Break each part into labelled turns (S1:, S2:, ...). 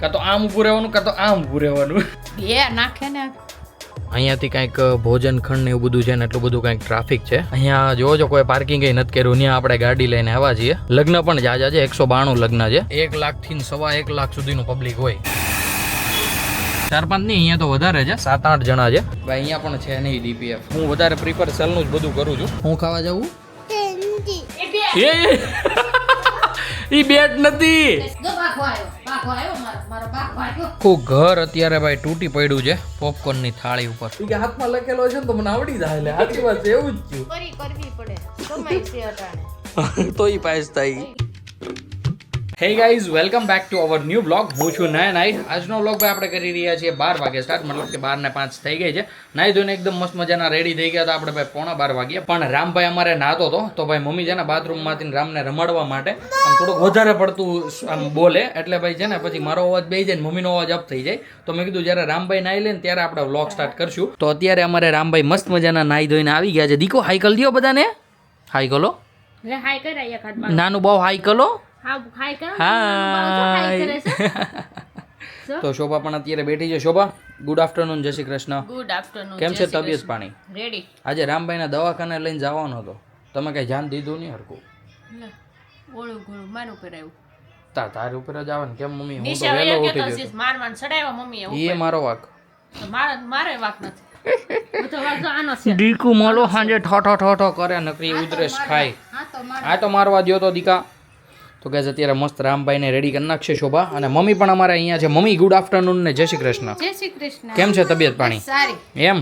S1: કાં તો આમ ઊભું રહેવાનું કાં તો આમ ઊભું રહેવાનું.
S2: બે નાખે ને
S1: અહીંયાથી કંઈક ભોજન ખંડ ને એવું બધું છે ને એટલું બધું કંઈક ટ્રાફિક છે. અહીંયા જોવો કોઈ પાર્કિંગ નથી કર્યું. ત્યાં આપણે ગાડી લઈને આવ્યા છીએ. લગ્ન પણ જાજા છે, 192 લગ્ન છે. 1 લાખ થી 1.25 લાખ સુધીનું પબ્લિક હોય. 4-5 નહીં, અહીંયા તો વધારે છે, 7-8 જણા છે ભાઈ. અહીંયા પણ છે નહીં ડીપીએફ. હું વધારે પ્રિફર સેલનું જ બધું કરું છું. હું ખાવા જાઉં ઈ બેટ નથી. આખું ઘર અત્યારે ભાઈ તૂટી પડ્યું છે પોપકોર્ન ની થાળી ઉપર. હાથમાં લખેલો છે ને તો મને આવડી જાય. એટલે સાચી વાત છે, એવું જ
S2: કરવી પડે સમય છે અટાણે
S1: તો ઈ પાસ થાય. Hey guys, welcome back to our new blog. હું છું નાઈટ. આજનો બ્લોગ ભાઈ આપણે કરી રહ્યા છીએ 12 વાગે સ્ટાર્ટ, મતલબ કે 12:05 થઈ ગઈ છે. નાઈ ધોઈને એકદમ મસ્ત મજાના રેડી થઈ ગયા હતા આપણે ભાઈ 11:15 વાગ્યા. પણ રામભાઈ અમારે નાતો હતો તો ભાઈ મમ્મી છે ને બાથરૂમમાંથી રામને રમાડવા માટે આમ થોડુંક વધારે પડતું આમ બોલે એટલે ભાઈ છે ને પછી મારો અવાજ બેસી જાય ને મમ્મીનો અવાજ અપ થઈ જાય. તો મેં કીધું જ્યારે રામભાઈ નાઈ લે ને ત્યારે આપણે વ્લોગ સ્ટાર્ટ કરશું. તો અત્યારે અમારે રામભાઈ મસ્ત મજાના નાઈ ધોઈને આવી ગયા છે. દીકો હાઈ કલ દો બધાને. હાઈ કલો નાનું બહુ હાઈ કલો. તો શોભા પણ અત્યારે બેઠી છે. શોભા, ગુડ આફ્ટરનૂન. જય શ્રી કૃષ્ણ.
S2: Good afternoon.
S1: કેમ છે તબિયત પાણી?
S2: રેડી.
S1: આજે રામભાઈ ના દવાખાને લઈને જવાનો હતો, તમે કઈ ધ્યાન દીધું નહીં હરકું?
S2: ઓળું ઘોડું મારું ઉપર આવ્યું.
S1: તારી ઉપર જ આવે ને. કેમ મમ્મી? હું તો વહેલો ઉઠી ગયો.
S2: મારવાન સડાવ્યા મમ્મી
S1: એ મારો વાક.
S2: મારે વાક નથી. બધો વાક તો આનો છે.
S1: દીકુ મોલો સાંજે ઠો ઠો કરે નકરી ઉધરસ ખાય. આ તો મારવા દ્યો તો દીકા. તો ગાઈસ અત્યારે મસ્ત રામભાઈને રેડી કરી નાખશે શોભા. અને મમ્મી પણ અમારે અહીંયા છે. મમ્મી ગુડ આફ્ટરનૂન ને જય શ્રી કૃષ્ણ.
S2: જય શ્રી કૃષ્ણ.
S1: કેમ છે તબિયત પાણી?
S2: સારી.
S1: એમ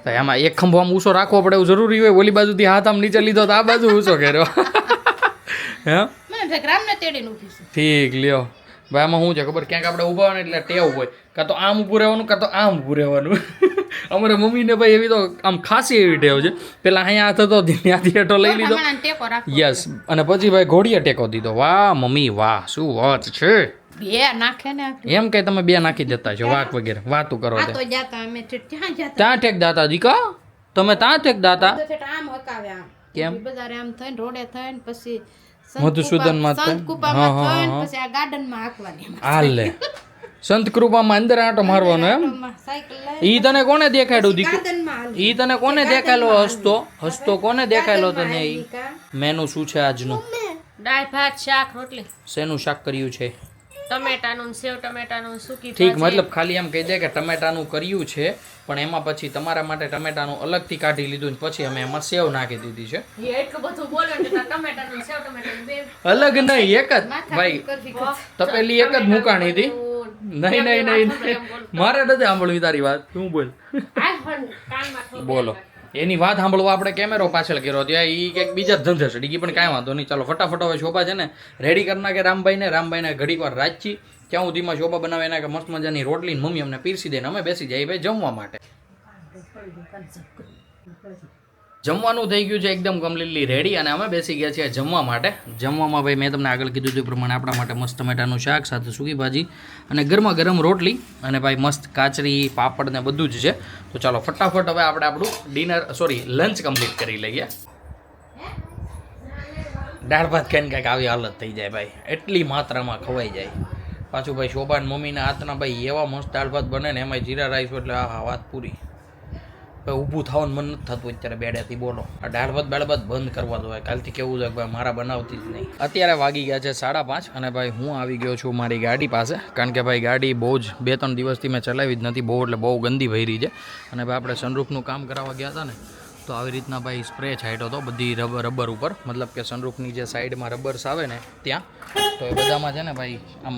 S1: તો એમાં એક ખંભો આમ ઊંચો રાખવો પડે એવું જરૂરી હોય? ઓલી બાજુથી હાથ આમ નીચે લીધો તો આ બાજુ ઊંચો કર્યો. હે
S2: મને રામને તેડીને ઊભી છું.
S1: ઠીક લ્યો ભાઈ. આમાં શું છે ખબર, ક્યાંક આપણે ઊભા હોય ને એટલે ટેવ હોય કાં તો આમ ઊભું રહેવાનું કાં તો આમ ઊભું રહેવાનું. અમારે મમ્મીને ભાઈ એવી તો આમ ખાસી એવી ટેવ છે. પેલા અહીંયા હાથ હતો ત્યાંથી હેઠો લઈ લીધો. યસ. અને પછી ભાઈ ઘોડીએ ટેકો દીધો. વાહ મમ્મી વાહ, શું વાત છે.
S2: બે નાખે ને
S1: એમ કઈ તમે બે નાખી દેતા છો વાક વગેરે વાતું કરો
S2: આ તો જાતા અમે ત્યાં જાતા.
S1: ત્યાં ટેક દાતા દીકા, તમે ત્યાં ટેક દાતા
S2: તો આમ હકાવે આમ.
S1: કેમ?
S2: બજારે આમ થઈને રોડે થઈને પછી
S1: મધુસૂદનમાં
S2: સંતકૂપામાં થઈને પછી આ ગાર્ડનમાં હાંકવાની.
S1: હાલ લે સંત કૃપામાં અંદર આંટો મારવાનો એમ.
S2: સાયકલ
S1: ઈ તને કોને દેખાડ્યું દીકુ?
S2: ગાર્ડનમાં હાલ.
S1: ઈ તને કોને દેખાયેલો હસતો કોને દેખાયેલો તને? ઈ મેનુ શું છે આજનું?
S2: દાળ ભાત શાક રોટલી.
S1: શેનું શાક કર્યું છે?
S2: ટમેટાનું સેવ ટમેટાનું સૂકી
S1: ઠીક, મતલબ ખાલી એમ કહી દે કે ટમેટાનું કર્યું છે પણ એમાં પછી તમારા માટે ટમેટાનું અલગથી કાઢી લીધું ને પછી અમે એમાં સેવ નાખી દીધી છે.
S2: એટલું બધું બોલે ને ટમેટાનું સેવ ટમેટાનું બે
S1: અલગ નહીં, એક જ ભાઈ. તપેલી એક જ મુકાણી હતી. નહીં મારે નથી સાંભળવી તારી વાત. તું બોલ. બોલો. એની વાત સાંભળવા આપણે કેમેરો પાછળ કર્યો ત્યાં ઈ કંઈક બીજા જ ધંધે છે ડીગી. પણ કાંઈ વાંધો નહીં, ચાલો ફટાફટ હવે શોભા છે ને રેડી કરી નાખે રામભાઈને ઘડીક વાર રાજચી ત્યાં સુધીમાં શોભા બનાવે એના કે મસ્ત મજાની રોટલી મમ્મી અમને પીરસી દે ને અમે બેસી જઈએ ભાઈ જમવા માટે. જમવાનું થઈ ગયું છે એકદમ કમ્પ્લીટલી રેડી અને અમે બેસી ગયા છીએ જમવા માટે. જમવામાં ભાઈ મેં તમને આગળ કીધું તે પ્રમાણે આપણા માટે મસ્ત ટમેટાનું શાક સાથે સૂકી ભાજી અને ગરમા ગરમ રોટલી અને ભાઈ મસ્ત કાચરી પાપડ ને બધું જ છે. તો ચાલો ફટાફટ હવે આપણે આપણું લંચ કમ્પ્લીટ કરી લઈએ. દાળ ભાત ખાઈને કાંઈક આવી હાલત થઈ જાય ભાઈ, એટલી માત્રામાં ખવાઈ જાય. પાછું ભાઈ શોભા મમ્મીના હાથના ભાઈ એવા મસ્ત દાળ ભાત બને ને એમાં જીરા રાઈસ એટલે આ વાત પૂરી. ઊભું થવાનું મન નથી થતું અત્યારે બેડેથી. બોલો આ દાળ ભાત બંધ કરવા દો. કાલથી કેવું છે ભાઈ મારા બનાવતી જ નહીં. અત્યારે વાગી ગયા છે 5:30 અને ભાઈ હું આવી ગયો છું મારી ગાડી પાસે. કારણ કે ભાઈ ગાડી બહુ જ 2-3 દિવસથી મેં ચલાવી જ નથી, બહુ ગંદી ભરી છે. અને ભાઈ આપણે સનરૂફનું કામ કરાવવા ગયા હતા ને તો આવી રીતના ભાઈ સ્પ્રે છાંટ્યો હતો બધી રબર ઉપર, મતલબ કે સનરૂફની જે સાઈડમાં રબર્સ આવે ને ત્યાં. તો એ બધામાં છે ને ભાઈ આમ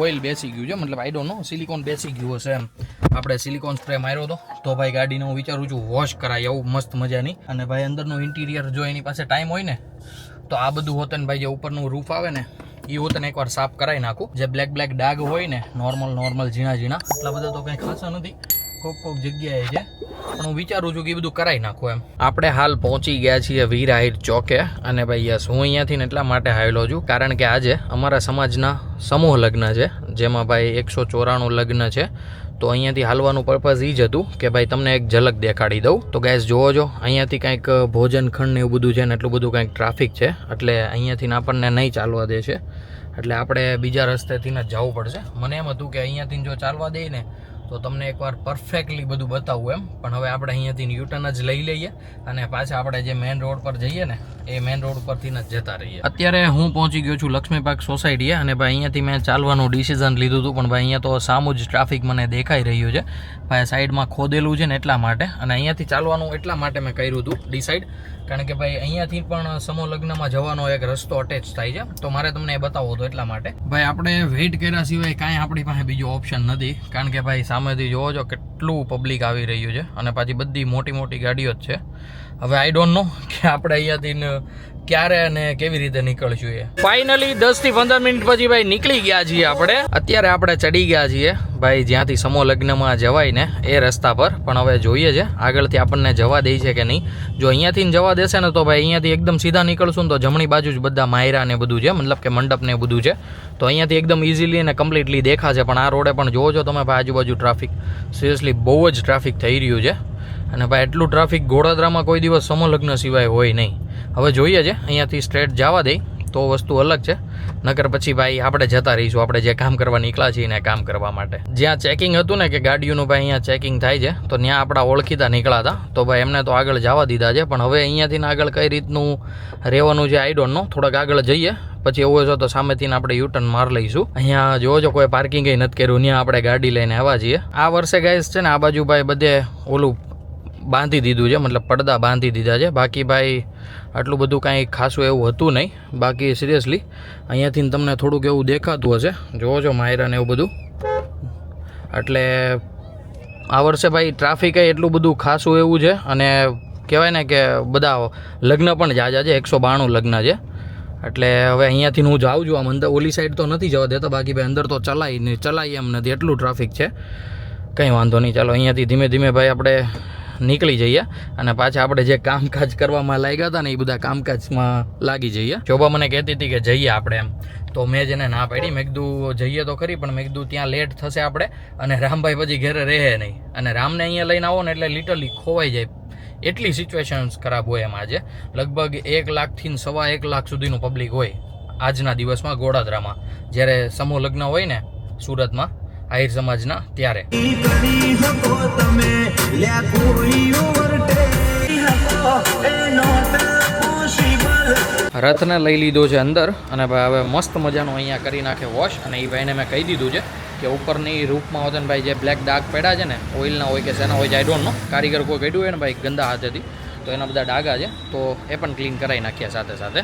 S1: ઓઇલ બેસી ગયું છે, મતલબ આઈ ડોન્ટ નો સિલિકોન બેસી ગયું હશે એમ. આપણે સિલિકોન સ્પ્રે માર્યો હતો તો ભાઈ ગાડીને હું વિચારું છું વોશ કરાય આવું મસ્ત મજાની. અને ભાઈ અંદરનું ઇન્ટિરિયર જો એની પાસે ટાઈમ હોય ને તો આ બધું હોતે ને ભાઈ જે ઉપરનું રૂફ આવે ને એ હોતે ને એકવાર સાફ કરાવી નાખું. જે બ્લેક ડાઘ હોય ને નોર્મલ ઝીણા એટલા બધા તો કંઈ ખાસા નથી, કોક જગ્યાએ છે પણ હું વિચારું છું કે એ બધું કરાવી નાખું એમ. આપણે હાલ પહોંચી ગયા છીએ વીર હાઈટ ચોકે. અને ભાઈ યસ, હું અહીંયાથી ને એટલા માટે આવેલો છું કારણ કે આજે અમારા સમાજના સમૂહ લગ્ન છે જેમાં ભાઈ 194 લગ્ન છે. તો અહીંયાથી હાલવાનું પર્પઝ એ જ હતું કે ભાઈ તમને એક ઝલક દેખાડી દઉં. તો ગાઈસ જોવો જો અહીંયાથી કંઈક ભોજન ખંડ ને એવું બધું છે ને એટલું બધું કંઈક ટ્રાફિક છે એટલે અહીંયાથી આપણને નહીં ચાલવા દે છે. એટલે આપણે બીજા રસ્તેથી જ જવું પડશે. મને એમ હતું કે અહીંયાથી જો ચાલવા દઈએ ને તો તમને એકવાર પરફેક્ટલી બધું બતાવું એમ, પણ હવે આપણે અહીંયાથી યુટર્ન જ લઈ લઈએ અને પાછા આપણે જે મેઇન રોડ પર જઈએ ને એ મેઇન રોડ પરથી જ જતા રહીએ. અત્યારે હું પહોંચી ગયો છું લક્ષ્મી પાર્ક સોસાયટીએ અને ભાઈ અહીંયાથી મેં ચાલવાનું ડિસિઝન લીધું હતું, પણ ભાઈ અહીંયા તો સામું જ ટ્રાફિક મને દેખાઈ રહ્યું છે. ભાઈ સાઈડમાં ખોદેલું છે ને એટલા માટે, અને અહીંયાથી ચાલવાનું એટલા માટે મેં કર્યું હતું ડિસાઈડ, કારણ કે ભાઈ અહીંયાથી પણ સમૂહ લગ્નમાં જવાનો એક રસ્તો અટેચ થાય છે, તો મારે તમને એ બતાવવો હતો એટલા માટે. ભાઈ આપણે વેઇટ કર્યા સિવાય કાંઈ આપણી પાસે બીજો ઓપ્શન નથી, કારણ કે ભાઈ સામેથી જોવો છો કેટલું પબ્લિક આવી રહ્યું છે અને પાછી બધી મોટી મોટી ગાડીઓ જ છે. હવે આઈ ડોન્ટ નો કે આપણે અહીંયાથી ક્યારે અને કેવી રીતે નીકળશું. એ ફાઇનલી 10 થી 15 મિનિટ પછી ભાઈ નીકળી ગયા છીએ આપણે. અત્યારે આપણે ચડી ગયા છીએ ભાઈ જ્યાંથી સમૂહ લગ્નમાં જવાય ને એ રસ્તા પર, પણ હવે જોઈએ છે આગળથી આપણને જવા દે છે કે નહીં. જો અહીંયાથી જવા દેશે ને તો ભાઈ અહીંયાથી એકદમ સીધા નીકળશું ને તો જમણી બાજુ જ બધા માયરા ને બધું છે, મતલબ કે મંડપ ને બધું છે, તો અહીંયાથી એકદમ ઇઝીલી અને કમ્પ્લીટલી દેખાશે. પણ આ રોડે પણ જોવો છો તમે ભાઈ આજુબાજુ ટ્રાફિક, સિરિયસલી બહુ જ ટ્રાફિક થઈ રહ્યું છે. અને ભાઈ એટલું ટ્રાફિક ગોળાદરામાં કોઈ દિવસ સમૂહ લગ્ન સિવાય હોય નહીં. હવે જોઈએ છે અહીંયાથી સ્ટ્રેટ જવા દે તો વસ્તુ અલગ છે, નકર પછી ભાઈ આપણે જતા રહીશું આપણે જે કામ કરવા નીકળ્યા છીએ ને કામ કરવા માટે. જ્યાં ચેકિંગ હતું ને કે ગાડીઓનું ભાઈ અહીંયા ચેકિંગ થાય છે, તો ત્યાં આપણા ઓળખીતા નીકળ્યા હતા, તો ભાઈ એમને તો આગળ જવા દીધા છે. પણ હવે અહીંયાથી આગળ કઈ રીતનું રહેવાનું છે આઈ ડોન્ટ નો. થોડાક આગળ જઈએ પછી એવું હશે તો સામેથી આપણે યુટર્ન માર લઈશું. અહીંયા જોવો છો કોઈ પાર્કિંગ નથી કર્યું, ત્યાં આપણે ગાડી લઈને આવ્યા છીએ. આ વર્ષે ગાઈસ છે ને આ બાજુ ભાઈ બધે ઓલું બાંધી દીધું છે, મતલબ પડદા બાંધી દીધા છે. બાકી ભાઈ આટલું બધું કાંઈ ખાસું એવું હતું નહીં. બાકી સિરિયસલી અહીંયાથી તમને થોડુંક એવું દેખાતું હશે, જોવો છો માયરા ને એવું બધું. એટલે આ વર્ષે ભાઈ ટ્રાફિક એટલું બધું ખાસું એવું છે, અને કહેવાય ને કે બધા લગ્ન પણ જાજા છે, 192 લગ્ન છે. એટલે હવે અહીંયાથી હું જાઉં છું, આમ અંદર ઓલી સાઈડ તો નથી જવા દેતા, બાકી ભાઈ અંદર તો ચલાય એમ નથી, એટલું ટ્રાફિક છે. કંઈ વાંધો નહીં, ચાલો અહીંયાથી ધીમે ધીમે ભાઈ આપણે નીકળી જઈએ અને પાછા આપણે જે કામકાજ કરવામાં લાગ્યા હતા ને એ બધા કામકાજમાં લાગી જઈએ. શોભા મને કહેતી હતી કે જઈએ આપણે એમ, તો મેં જેને ના પાડી, મેં કીધું જઈએ તો ખરી, પણ મેં કીધું ત્યાં લેટ થશે આપણે, અને રામભાઈ પછી ઘરે રહે નહીં, અને રામને અહીંયા લઈને આવો ને એટલે લિટરલી ખોવાઈ જાય, એટલી સિચ્યુએશન્સ ખરાબ હોય એમ. આજે લગભગ 1 લાખથી 1.25 લાખ સુધીનું પબ્લિક હોય આજના દિવસમાં ગોળાદરામાં, જ્યારે સમૂહ લગ્ન હોય ને સુરતમાં આહિર સમાજના ત્યારે. રથને લઈ લીધો છે અંદર, અને ભાઈ હવે મસ્ત મજાનો અહીંયા કરી નાખે વોશ. અને એ ભાઈને મેં કહી દીધું છે કે ઉપરની રૂપમાં હોતે ને ભાઈ જે બ્લેક ડાઘ પડ્યા છે ને ઓઇલના હોય કે શેના હોય છે આઈ ડોન્ટ નો, કારીગર કોઈ કાઢ્યું હોય ને ભાઈ ગંદા હાથેથી, તો એના બધા ડાઘા છે, તો એ પણ ક્લીન કરાવી નાખ્યા સાથે સાથે.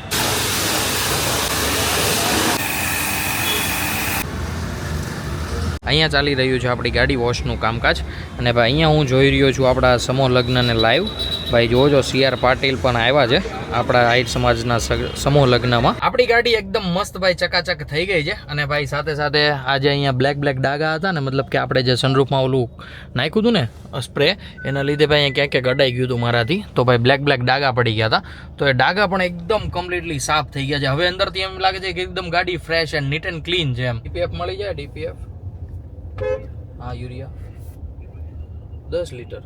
S1: અહીંયા ચાલી રહ્યું છે આપણી ગાડી વોશનું કામકાજ. અને ભાઈ અહીંયા હું જોઈ રહ્યો છું આપણા સમૂહ લગ્નને લાઈવ. ભાઈ જોજો CR પાટીલ પણ આવ્યા છે આપણા આહિર સમાજના સમૂહ લગ્નમાં. આપણી ગાડી એકદમ મસ્ત ભાઈ ચકાચક થઈ ગઈ છે. અને ભાઈ સાથે સાથે આજે અહીંયા બ્લેક ડાઘા હતા ને, મતલબ કે આપણે જે સનરૂફમાં ઓલું નાખ્યું હતું ને સ્પ્રે, એના લીધે ભાઈ અહીંયા ક્યાંક ક્યાંક અડાઈ ગયું હતું મારાથી, તો ભાઈ બ્લેક ડાઘા પડી ગયા હતા. તો એ ડાઘા પણ એકદમ કમ્પ્લીટલી સાફ થઈ ગયા છે. હવે અંદરથી એમ લાગે છે કે એકદમ ગાડી fresh and neat and clean છે એમ. DPF મળી જાય, DPF. હા, યુરિયા 10 લીટર.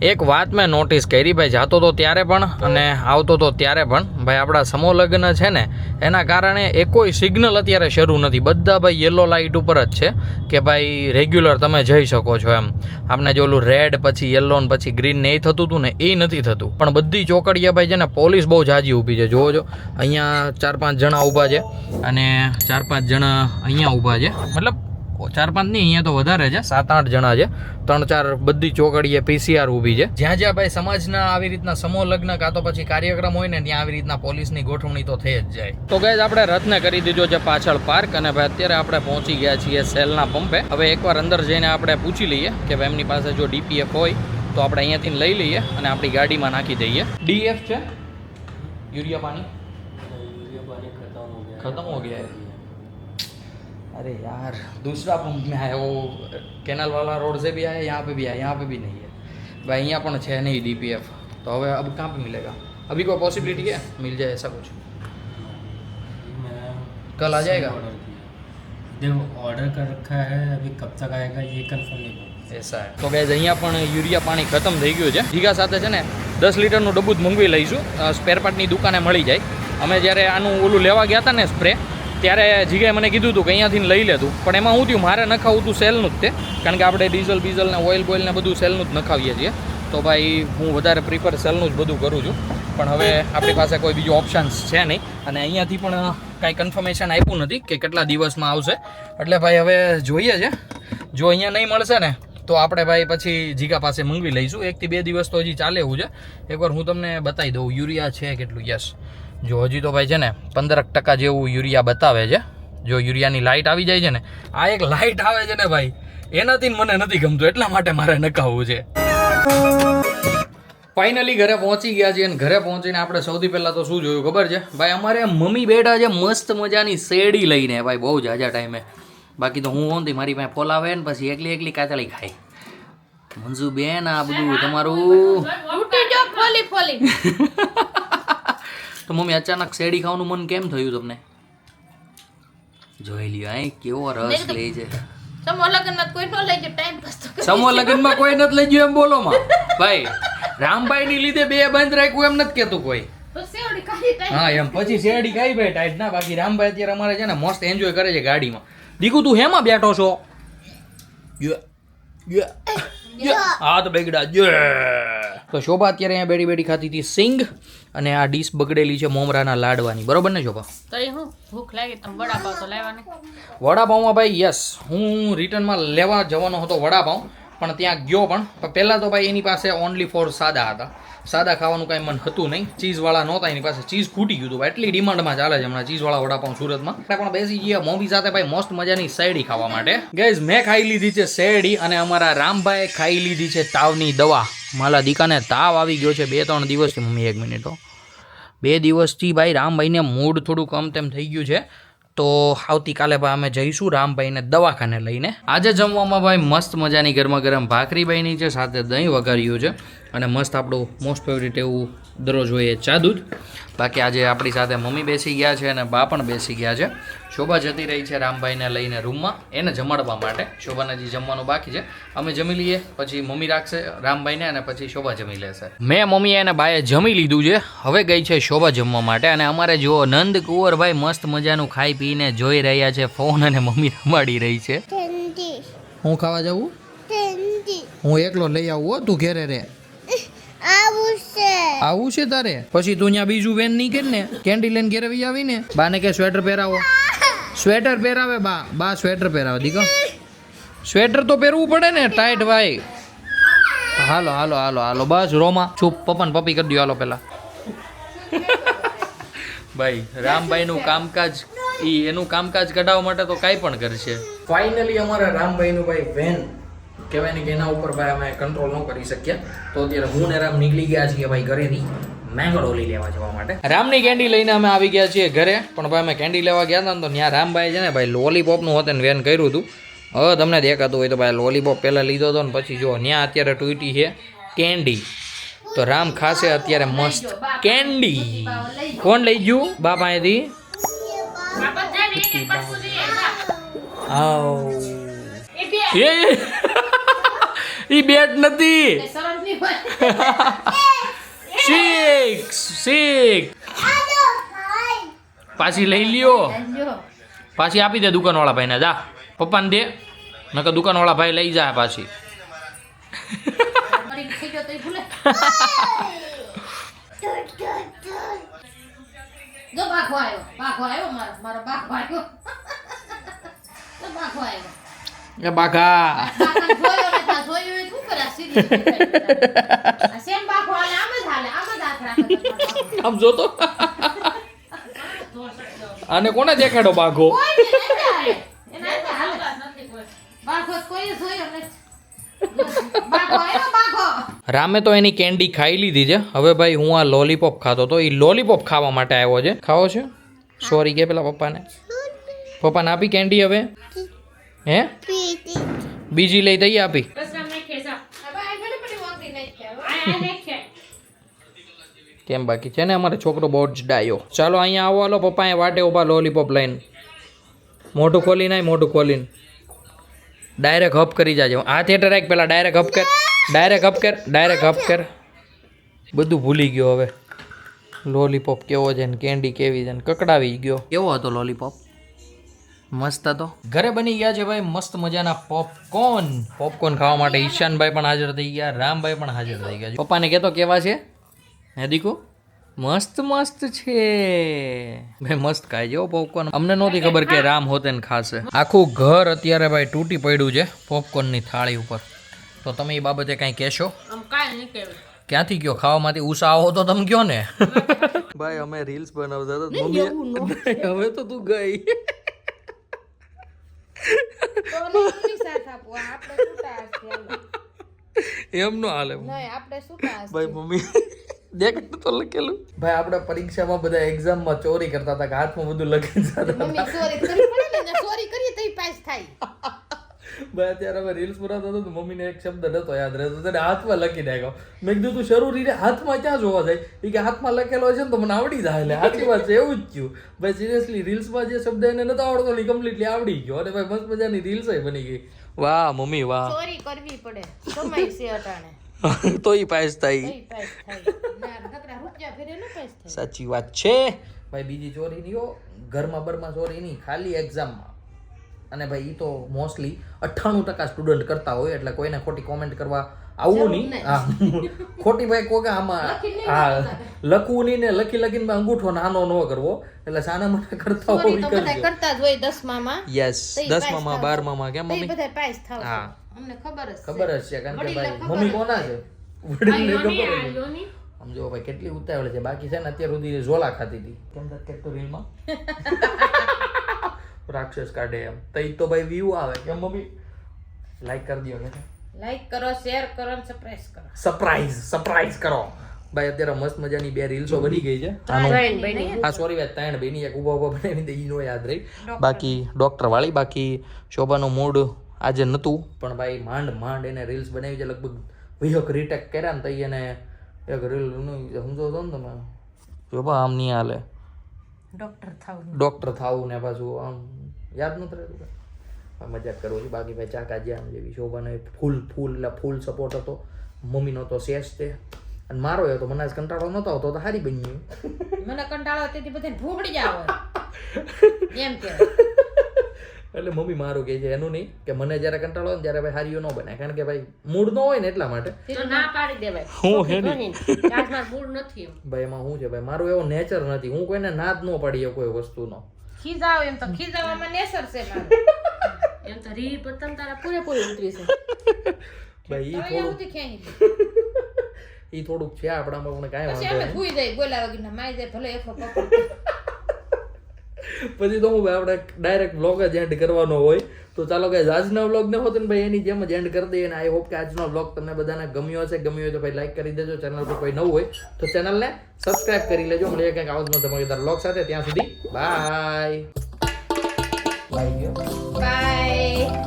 S1: એક વાત મેં નોટિસ કરી ભાઈ, જાતો તો ત્યારે પણ અને આવતો તો ત્યારે પણ ભાઈ આપણા સમૂહ લગ્ન છે ને એના કારણે એ કોઈ સિગ્નલ અત્યારે શરૂ નથી, બધા ભાઈ યલો લાઇટ ઉપર જ છે કે ભાઈ રેગ્યુલર તમે જઈ શકો છો એમ. આપણે જે ઓલું રેડ પછી યલો ને પછી ગ્રીન ને એ થતું હતું ને એ નથી થતું. પણ બધી ચોકડીએ ભાઈ છે ને પોલીસ બહુ જાજી ઊભી છે. જોવો છો અહીંયા 4-5 જણા ઊભા છે અને 4-5 જણા અહીંયા ઊભા છે, મતલબ 4-5 નહીં, અહીંયા તો વધારે છે, 7-8 જણા છે. 3-4 બધી ચોકડીએ PCR ઊભી છે. જ્યાં જ્યાં ભાઈ સમાજના આવી રીતના સમૂહ લગ્ન કાં તો પછી કાર્યક્રમ હોય ને ત્યાં આવી રીતના પોલીસની ગોઠવણી તો થઈ જ જાય. તો ગાઈઝ આપણે રથને કરી દીધો છે પાછળ પાર્ક, અને ભાઈ અત્યારે આપણે પહોંચી ગયા છીએ સેલના પંપે. હવે એકવાર અંદર જઈને આપણે પૂછી લઈએ કે ભાઈ એમની પાસે જો DPF હોય તો આપણે અહીંયાથી લઈ લઈએ અને આપણી ગાડીમાં નાખી દઈએ. DF છે यूरिया पानी खत्म हो गया है. अरे यार दूसरा पंप में है, वो कैनल वाला रोड से भी आया, यहाँ पे भी आया, यहाँ पे भी नहीं है भाई, यहाँ पर है नहीं DPF. तो હવે अब कहाँ पे मिलेगा? अभी कोई पॉसिबिलिटी है मिल जाए ऐसा कुछ? कल आ जाएगा?
S3: देखो ऑर्डर कर रखा है, अभी कब तक आएगा ये कंफर्म नहीं पता.
S1: એસા તો ગાઈઝ અહીંયા પણ યુરિયા પાણી ખતમ થઈ ગયું છે. જીગા સાથે છે ને 10 લીટરનું ડબ્બુ જ મંગાવી લઈશું. સ્પેર પાર્ટની દુકાને મળી જાય. અમે જ્યારે આનું ઓલું લેવા ગયા હતા ને સ્પ્રે, ત્યારે જીગાએ મને કીધું હતું કે અહીંયાથી લઈ લેતું, પણ એમાં શું થયું, મારે નખાવું હતું સેલનું જ તે, કારણ કે આપણે ડીઝલ બીઝલ ને ઓઇલ બોઇલ ને બધું સેલનું જ નખાવીએ છીએ. તો ભાઈ હું વધારે પ્રિફર સેલનું જ બધું કરું છું. પણ હવે આપણી પાસે કોઈ બીજો ઓપ્શન્સ છે નહીં, અને અહીંયાથી પણ કાંઈ કન્ફર્મેશન આપ્યું નથી કે કેટલા દિવસમાં આવશે. એટલે ભાઈ હવે જોઈએ છે, જો અહીંયા નહીં મળશે ને તો આપણે ભાઈ પછી જીગા પાસે મંગાવી લઈશું. 1 થી 2 દિવસ તો હજી ચાલે એવું છે. એકવાર હું તમને બતાવી દઉં યુરિયા છે કેટલું. યસ, જો હજી તો ભાઈ છે ને 15% જેવું યુરિયા બતાવે છે. જો યુરિયાની લાઇટ આવી જાય છે ને, આ એક લાઇટ આવે છે ને ભાઈ, એનાથી મને નથી ગમતું, એટલા માટે મારે નખાવવું છે. ફાઇનલી ઘરે પહોંચી ગયા છીએ, અને ઘરે પહોંચીને આપણે સૌથી પહેલાં તો શું જોયું ખબર છે ભાઈ, અમારે મમ્મી બેઠા છે મસ્ત મજાની શેરડી લઈને ભાઈ, બહુ જાજા ટાઈમે. બાકી તો હું હોતી મારી પાસે ફોલાવે ને પછી એકલી કાચળી ખાઈ. મંજુ બેન આ બધું તમારું તો મમ્મી અચાનક શેરડી ખાવાનું મન કેમ થયું તમને? જોઈ લ્યો આ કેવો રસ લે છે.
S2: સમો લગનમાં કોઈ નો લઈ જાય, ટાઈમ પાસ તો
S1: સમો લગનમાં કોઈ નથી લઈ ગયું એમ બોલો માં ભાઈ. રામભાઈ ની લીધે 2 બંધ રાખ્યું એમ નથી કેતું કોઈ.
S2: તો શેરડી ખાઈ ટાઈમ.
S1: હા એમ પછી શેરડી ખાઈ ભાઈ ટાઈટ ના. બાકી રામભાઈ અત્યારે અમારે છે ને મસ્ત એન્જોય કરે છે ગાડીમાં. દીકુ તું હેમાં બેઠો છો? હા તો બેગડા તો શોભા અત્યારે અહીંયા બેડી ખાતી હતી સિંગ, અને આ ડીશ બગડેલી છે મોમરાના લાડવાની. બરોબર ને શોભા?
S2: તો એ હું ભૂખ લાગી તમે વડાપાવ તો લેવાની.
S1: વડાપાઉંમાં ભાઈ યસ, હું રિટર્નમાં લેવા જવાનો હતો વડાપાઉં, પણ ત્યાં ગયો પણ પહેલાં તો ભાઈ એની પાસે ઓનલી ફોર સાદા હતા. સાદા ખાવાનું કાંઈ મન હતું નહીં, ચીઝવાળા નહોતા એની પાસે. ચીઝ ખૂટી ગયું હતું, એટલી ડિમાન્ડમાં ચાલે છે હમણાં ચીઝવાળા વડાપાઉં સુરતમાં. આપણે પણ બેસી ગયા મોમી સાથે ભાઈ મસ્ત મજાની શેરડી ખાવા માટે. ગાઈઝ મેં ખાઈ લીધી છે શેરડી, અને અમારા રામભાઈએ ખાઈ લીધી છે તાવની દવા. મારા દીકાને તાવ આવી ગયો છે 2-3 દિવસથી. મમ્મી 1 મિનિટ હો, 2 દિવસથી ભાઈ રામભાઈને મૂડ થોડું કમ તેમ થઈ ગયું છે. તો આવતીકાલે ભાઈ અમે જઈશું રામભાઈને દવાખાને લઈને. આજે જમવામાં ભાઈ મસ્ત મજાની ગરમા ગરમ ભાખરી બની છે, સાથે દહીં વઘાર્યું છે, અને મસ્ત આપણું મોસ્ટ ફેવરિટ એવું દરરોજ હોય એ ચા દૂધ. બાકી આજે આપણી સાથે મમ્મી બેસી ગયા છે અને બા પણ બેસી ગયા છે. શોભા જતી રહી છે રામભાઈને લઈને રૂમમાં એને જમાડવા માટે. શોભાને હજી જમવાનું બાકી છે. અમે જમી લઈએ પછી મમ્મી રાખશે રામભાઈને, અને પછી શોભા જમી લેશે. મેં મમ્મીએ અને બાએ જમી લીધું છે, હવે ગઈ છે શોભા જમવા માટે. અને અમારે જો નંદ કુંવરભાઈ મસ્ત મજાનું ખાઈ પીને જોઈ રહ્યા છે ફોન, અને મમ્મી રમાડી રહી છે. હું ખાવા જાઉં? હું એકલો લઈ આવું, તું ઘેરે રે. આવું છે તારે? પછી તું ત્યાં બીજું વેન નહીં કરી ને, કેન્ડી લઈને ઘેરે આવી ને. બાને કે સ્વેટર પહેરાવો. સ્વેટર પહેરાવે બા સ્વેટર પહેરાવે. દીકરો સ્વેટર તો પહેરવું પડે ને, ટાઈટ ભાઈ. હાલો હાલો હાલો હાલો બસ રોમા ચૂપ. પપ્પાને પપ્પી કરી દો હાલો પેલા. ભાઈ રામભાઈનું કામકાજ, એનું કામકાજ કઢાવવા માટે તો કાંઈ પણ કરશે. ફાઇનલી અમારા રામભાઈનું ભાઈ વેન કહેવાય ને કે એના ઉપર ભાઈ અમે કંટ્રોલ ન કરી શક્યા. તો અત્યારે હું ને રામ નીકળી ગયા છીએ ભાઈ ઘરેથી મેંગોડોલી લેવા જવા માટે. રામની કેન્ડી લઈને અમે આવી ગયા છીએ ઘરે, પણ ભાઈ અમે કેન્ડી લેવા ગયા હતા ને તો ત્યાં રામભાઈ છે ને ભાઈ લોલીપોપનું હોતે ને વેન કર્યું હતું. હવે તમને દેખાતું હોય તો ભાઈ લોલીપોપ પહેલાં લીધો હતો ને પછી જો ત્યાં અત્યારે ટૂટી છે કેન્ડી. તો રામ ખાશે અત્યારે મસ્ત કેન્ડી. કોણ લઈ ગયું બા પાસેથી? ઈ બેટ નથી, સિક્સ. પાછી લઈ લ્યો, પાછી આપી દે દુકાનવાળા ભાઈને. જા પપ્પાને દે, નકર દુકાનવાળા ભાઈ લઈ જાય પાછી. એ બાઘા આમ જોતો આને કોને દેખાડો બાઘો? રામે તો એની કેન્ડી ખાઈ લીધી છે. હવે ભાઈ હું આ લોલીપોપ ખાતો તો, એ લોલીપોપ ખાવા માટે આવ્યો છે. ખાવો છે? સોરી કે પેલા પપ્પાને. પપ્પાને આપી કેન્ડી હવે? હે બીજી લઈ દઈએ આપી? કેમ બાકી છે ને અમારે છોકરો બહુ જ ડાયો. ચાલો અહીંયા આવો, હાલો પપ્પા અહીંયા વાટે ઉભા લોલીપોપ લઈને. મોઢું ખોલીને આય, મોઢું ખોલીને. ડાયરેક્ટ હપ કરી જાજો આ થિયેટર રાખ પેલા ડાયરેક્ટ હપ કર ડાયરેક્ટ હપ કર બધું ભૂલી ગયો હવે લોલીપોપ કેવો છે ને કેન્ડી કેવી છે ને કકડાવી ગયો કેવો હતો લોલીપોપ મસ્ત હતો ઘરે બની ગયા છે ભાઈ મસ્ત મજાના પોપકોર્ન ખાવા માટે ઈશાનભાઈ પણ હાજર થઈ ગયા રામભાઈ પણ હાજર થઈ ગયા પપ્પાને કહેતો કેવા છે હે દીકુ મસ્ત છે ભાઈ મસ્ત ખાય છે પોપકોર્ન અમને નહોતી ખબર કે રામ હોતે ને ખાશે આખું ઘર અત્યારે ભાઈ તૂટી પડ્યું છે પોપકોર્નની થાળી ઉપર તો તમે એ બાબતે કાંઈ કહેશો
S2: આમ કાંઈ નહીં કહેવું
S1: ક્યાંથી ગયો ખાવામાંથી ઉષા આવો તો તમે કયો ને ભાઈ અમે રીલ્સ બનાવતા હતા મમ્મી હવે તો તું ગઈ એમ નો હાલે ભાઈ મમ્મી દેખ તો લખેલું ભાઈ આપણે પરીક્ષામાં બધા એક્ઝામમાં ચોરી કરતા હતા કે હાથમાં બધું લખી જતા ભાઈ અત્યારે અમે રીલ્સ બનાવતા હતા તો મમ્મીને એક શબ્દ નતો યાદ રહેતો તેને હાથમાં લખી નાખ્યો મેં કીધું તું શરૂ રીતે હાથમાં ક્યાં જોવા જાય એ કે હાથમાં લખેલો છે ને તો મને આવડી જાય એટલે સાચી વાત છે એવું જ થયું ભાઈ સિરિયસલી રીલ્સમાં જે શબ્દ એને નતો આવડતો એ કમ્પ્લીટલી આવડી ગયો અને ભાઈ મસ્ત મજાની રીલ્સ બની ગઈ વાહ મમ્મી વાહ
S2: ચોરી કરવી પડે સમય છે અટાણે
S1: તો ઈ પાસ થાય સાચી વાત છે ભાઈ બીજી ચોરી નહીં હો ઘરમાં બરમાં ચોરી નહીં ખાલી એક્ઝામમાં અને ભાઈ એ તો મોસ્ટલી 98% સ્ટુડન્ટ કરતા હોય એટલે કોઈને ખોટી કોમેન્ટ કરવા આવું નહીં હા ખોટી ભાઈ કોકે આમાં હા લખવું નહીં ને લખીને અંગૂઠો નાનો ન કરવો એટલે સાના મને કરતા હોય
S2: કરતા જ હોય 10માં
S1: યસ 10માં 12માં કેમ મમ્મી
S2: બધા પાસ થાવ
S1: હા
S2: અમને
S1: ખબર જ છે કારણ કે ભાઈ મમ્મી કોના છે વડીલને ખબર છે સમજો ભાઈ કેટલી ઉતાવળ છે બાકી છે ને અત્યાર સુધી ઝોલા ખાતી હતી કેમ કે રીલમાં રાક્ષસ કાઢે એમ તો ઈ તો ભાઈ વ્યૂ આવે કેમ મમ્મી લાઈક કરી દો કે
S2: લાઈક કરો શેર કરો અને
S1: સરપ્રાઈઝ કરો ભાઈ અત્યારે મસ્ત મજાની બે રીલ્સો બની ગઈ છે હા સોરી વાત ત્રણ બેની એક ઉભા બનાવી દે ઈ નો યાદ રહી બાકી ડોક્ટર વાળી બાકી શોભાનો મૂડ આજે નતું પણ ભાઈ માંડ એને રીલ્સ બનાવી છે લગભગ 20 રીટેક કર્યા ને તો એને એક રીલ સમજો છો ને તમે શોભા આમ નહીં હાલે ડોક્ટર થાવું ને પાછું આમ યાદ નથી રહેતું મજાક કરવો છે બાકી ભાઈ ચાકા જ્યાં જેવી શોભાને ફૂલ સપોર્ટ હતો મમ્મીનો તો શેષ છે અને મારો એ તો મને આજ કંટાળો નતો આવતો તો હારી બની
S2: મને કંટાળો તેથી બધે ભૂગડી જાવ એમ કે
S1: એટલે મમ્મી મારું કહે છે એનું નહીં કે મને જ્યારે કંટાળો ને ત્યારે ભાઈ હારીઓ ન બને કારણ કે ભાઈ મૂડ ન હોય ને એટલા માટે
S2: તો ના પાડી દેવાય
S1: હું હે નહીં
S2: આજમાં મૂડ નથી
S1: ભાઈ એમાં શું છે ભાઈ મારું એવો નેચર નથી હું કોઈને ના જ ન પાડીએ કોઈ વસ્તુનો
S2: ખીજાવ એમ તો ખીજાવામાં નેચર છે મારું એમ તો રી પતંગ તારા પૂરેપૂરી ઉતરી છે
S1: ભાઈ ઈ થોડુંક છે આપણામાં પણ કાંઈ વાંધો
S2: નહીં ભૂઈ જાય બોલા વગરના માઈ જાય ભલે એકલો પકડ
S1: પછી તો હું આપણે ડાયરેક્ટ વ્લોગ જ એન્ડ કરવાનો હોય તો ચાલો કે આજનો વ્લોગ ન હોતો ને ભાઈ એની જેમ જ એન્ડ કરી દઈએ અને આઈ હોપ કે આજનો વ્લોગ તમને બધાને ગમ્યો હશે ગમ્યો હોય તો ભાઈ લાઈક કરી દેજો ચેનલ પર કોઈ નવું હોય તો ચેનલને સબસ્ક્રાઇબ કરી લેજો મળીએ કંઈક આવો જ ધમાકેદાર વ્લોગ સાથે ત્યાં સુધી બાય
S2: બાય